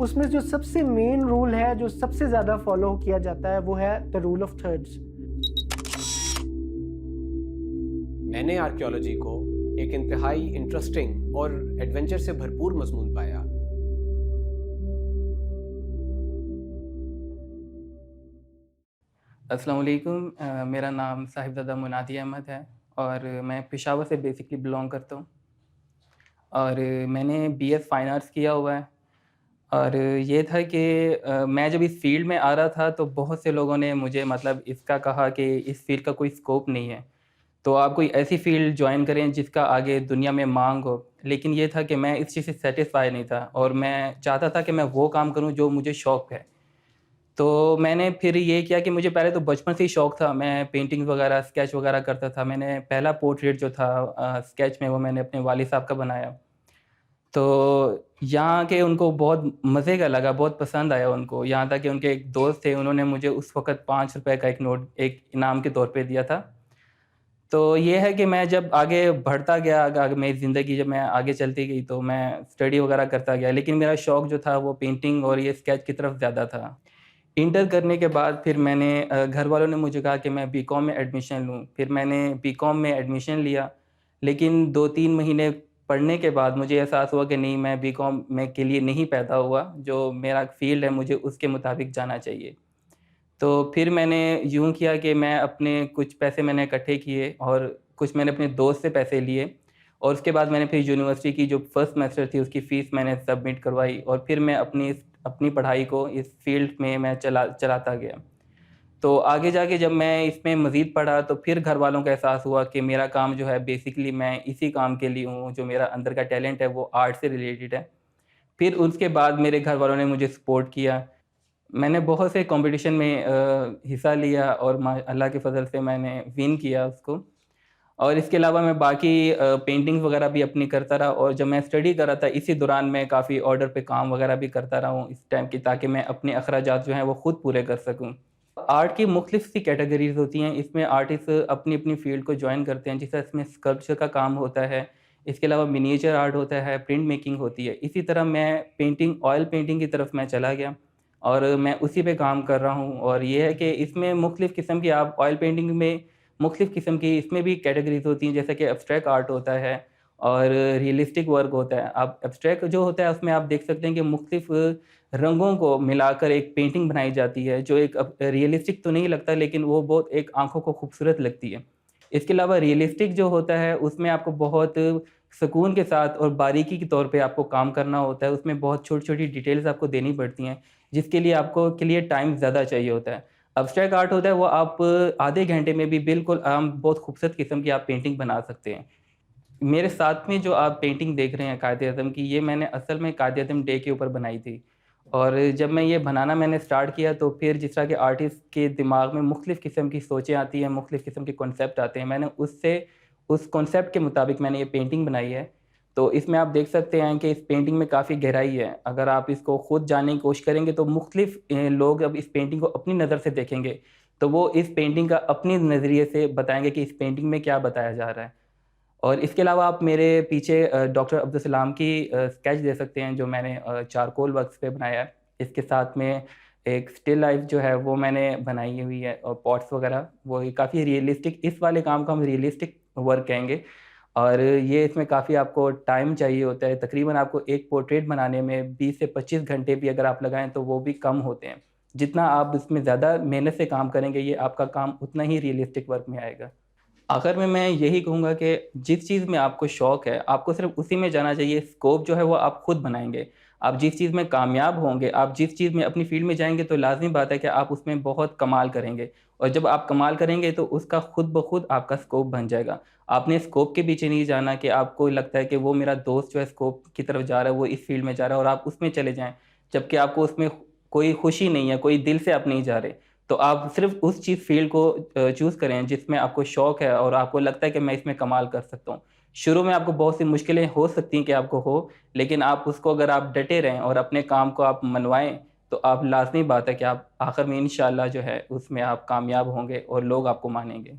उसमें जो सबसे मेन रूल है, जो सबसे ज़्यादा फॉलो किया जाता है, वो है द रूल ऑफ थर्ड्स। मैंने आर्कियोलॉजी को एक इंतहाई इंटरेस्टिंग और एडवेंचर से भरपूर मजमून पाया। अस्सलाम वालेकुम। मेरा नाम साहिबज़ादा मुनादी अहमद है और मैं पेशावर से बेसिकली बिलॉन्ग करता हूँ और मैंने बीएस फाइन आर्ट्स किया हुआ है। और ये था कि मैं जब इस फ़ील्ड में आ रहा था तो बहुत से लोगों ने मुझे मतलब इसका कहा कि इस फ़ील्ड का कोई स्कोप नहीं है, तो आप कोई ऐसी फ़ील्ड जॉइन करें जिसका आगे दुनिया में मांग हो। लेकिन ये था कि मैं इस चीज़ से सैटिस्फाई नहीं था और मैं चाहता था कि मैं वो काम करूँ जो मुझे शौक़ है। तो मैंने फिर ये किया कि मुझे पहले तो बचपन से ही शौक था, मैं पेंटिंग वगैरह, स्केच वगैरह करता था। मैंने पहला पोर्ट्रेट जो था स्केच में, वो मैंने अपने वालिद साहब का बनाया। तो यहाँ के उनको बहुत मज़े का लगा, बहुत पसंद आया उनको। यहाँ तक कि उनके एक दोस्त थे, उन्होंने मुझे उस वक़्त ₹5 का एक नोट एक इनाम के तौर पे दिया था। तो ये है कि मैं जब आगे बढ़ता गया, आगे मेरी ज़िंदगी जब मैं आगे चलती गई, तो मैं स्टडी वगैरह करता गया। लेकिन मेरा शौक जो था वो पेंटिंग और ये स्केच की तरफ ज़्यादा था। इंटर करने के बाद फिर मैंने घर वालों ने मुझे कहा कि मैं बीकॉम में एडमिशन लूँ। फिर मैंने बीकॉम में एडमिशन लिया, लेकिन 2-3 महीने पढ़ने के बाद मुझे एहसास हुआ कि नहीं, मैं बीकॉम में के लिए नहीं पैदा हुआ, जो मेरा फ़ील्ड है मुझे उसके मुताबिक जाना चाहिए। तो फिर मैंने यूँ किया कि मैं अपने कुछ पैसे मैंने इकट्ठे किए और कुछ मैंने अपने दोस्त से पैसे लिए और उसके बाद मैंने फिर यूनिवर्सिटी की जो फर्स्ट सेमेस्टर थी उसकी फ़ीस मैंने सबमिट करवाई और फिर मैं अपनी पढ़ाई को इस फ़ील्ड में मैं चलाता गया। तो आगे जाके जब मैं इसमें मज़ीद पढ़ा तो फिर घरवालों को एहसास हुआ कि मेरा काम जो है बेसिकली मैं इसी काम के लिए हूँ, जो मेरा अंदर का टैलेंट है वो आर्ट से रिलेटेड है। फिर उसके बाद मेरे घरवालों ने मुझे सपोर्ट किया। मैंने बहुत से कॉम्पिटिशन में हिस्सा लिया और मा अल्लाह के फ़ज़ल से मैंने विन किया उसको। और इसके अलावा मैं बाकी पेंटिंग्स वगैरह भी अपनी करता रहा और जब मैं स्टडी कर रहा था इसी दौरान मैं काफ़ी ऑर्डर पे काम वगैरह भी करता रहा हूँ इस टाइम की, ताकि मैं अपने अखराजात जो हैं वो खुद पूरे कर सकूँ। आर्ट की मुख्तलिफ़ सी कैटेगरीज़ होती हैं, इसमें आर्टिस्ट अपनी-अपनी फ़ील्ड को जॉइन करते हैं, जैसे इसमें स्कल्पचर का काम होता है, इसके अलावा मिनिएचर आर्ट होता है, प्रिंट मेकिंग होती है। इसी तरह मैं ऑयल पेंटिंग की तरफ मैं चला गया और मैं उसी पे काम कर रहा हूँ और ये है कि इसमें मुख्तलिफ़ किस्म की आप ऑयल पेंटिंग में मुख्तलिफ़ किस्म की इसमें भी कैटेगरीज़ होती हैं, जैसे कि एब्स्ट्रैक्ट आर्ट होता है और रियलिस्टिक वर्क होता है। अब एब्स्ट्रैक्ट जो होता है उसमें आप देख सकते हैं कि मुख्तलिफ़ रंगों को मिलाकर एक पेंटिंग बनाई जाती है, जो एक अब रियलिस्टिक तो नहीं लगता, लेकिन वो बहुत एक आँखों को खूबसूरत लगती है। इसके अलावा रियलिस्टिक जो होता है उसमें आपको बहुत सुकून के साथ और बारीकी के तौर पे आपको काम करना होता है, उसमें बहुत छोटी-छोटी डिटेल्स आपको देनी पड़ती हैं, जिसके लिए आपको के लिए टाइम ज़्यादा चाहिए होता है। एब्स्ट्रैक्ट आर्ट होता है वो आप आधे घंटे में भी बिल्कुल बहुत खूबसूरत किस्म की आप पेंटिंग बना सकते हैं। मेरे साथ में जो आप पेंटिंग देख रहे हैं कायद-ए-आज़म की, ये मैंने असल में कायद-ए-आज़म डे के ऊपर बनाई थी। और जब मैं ये बनाना मैंने स्टार्ट किया तो फिर जिस तरह के आर्टिस्ट के दिमाग में मुख्तलिफ़ किस्म की सोचें आती हैं, मुख्तलिफ़ किस्म के कॉन्सेप्ट आते हैं, मैंने उस कॉन्सेप्ट के मुताबिक मैंने ये पेंटिंग बनाई है। तो इसमें आप देख सकते हैं कि इस पेंटिंग में काफ़ी गहराई है। अगर आप इसको खुद जानने की कोशिश करेंगे तो मुख्तलिफ़ लोग अब इस पेंटिंग को अपनी नज़र से देखेंगे, तो वो इस पेंटिंग का अपने नज़रिए से बताएँगे कि इस पेंटिंग में क्या बताया जा रहा है। और इसके अलावा आप मेरे पीछे डॉक्टर अब्दुल सलाम की स्केच दे सकते हैं, जो मैंने चारकोल वर्क्स पे बनाया है। इसके साथ में एक स्टिल लाइफ़ जो है वो मैंने बनाई हुई है और पॉट्स वगैरह, वो ये काफ़ी रियलिस्टिक, इस वाले काम को हम रियलिस्टिक वर्क कहेंगे। और ये इसमें काफ़ी आपको टाइम चाहिए होता है, तकरीबन आपको एक पोर्ट्रेट बनाने में 20 से 25 घंटे भी अगर आप लगाएँ तो वो भी कम होते हैं। जितना आप इसमें ज़्यादा मेहनत से काम करेंगे, ये आपका काम उतना ही रियलिस्टिक वर्क में आएगा। आखिर में मैं यही कहूँगा कि जिस चीज़ में आपको शौक है, आपको सिर्फ़ उसी में जाना चाहिए। स्कोप जो है वो आप खुद बनाएँगे। आप जिस चीज़ में कामयाब होंगे, आप जिस चीज़ में अपनी फ़ील्ड में जाएँगे तो लाज़मी बात है कि आप उसमें बहुत कमाल करेंगे और जब आप कमाल करेंगे तो उसका खुद ब खुद आपका स्कोप बन जाएगा। आपने स्कोप के पीछे नहीं जाना कि आपको लगता है कि वो मेरा दोस्त जो है स्कोप की तरफ जा रहा है, वो इस फ़ील्ड में जा रहा है और आप उसमें चले जाएँ, जबकि आपको उसमें कोई खुशी नहीं है, कोई दिल से आप नहीं जा रहे। तो आप सिर्फ़ उस फ़ील्ड को चूज़ करें जिसमें आपको शौक है और आपको लगता है कि मैं इसमें कमाल कर सकता हूँ। शुरू में आपको बहुत सी मुश्किलें हो सकती हैं कि आपको हो, लेकिन आप उसको अगर आप डटे रहें और अपने काम को आप मनवाएँ, तो आप लाज़मी बात है कि आप आखिर में इंशाअल्लाह जो है उसमें आप कामयाब होंगे और लोग आपको मानेंगे।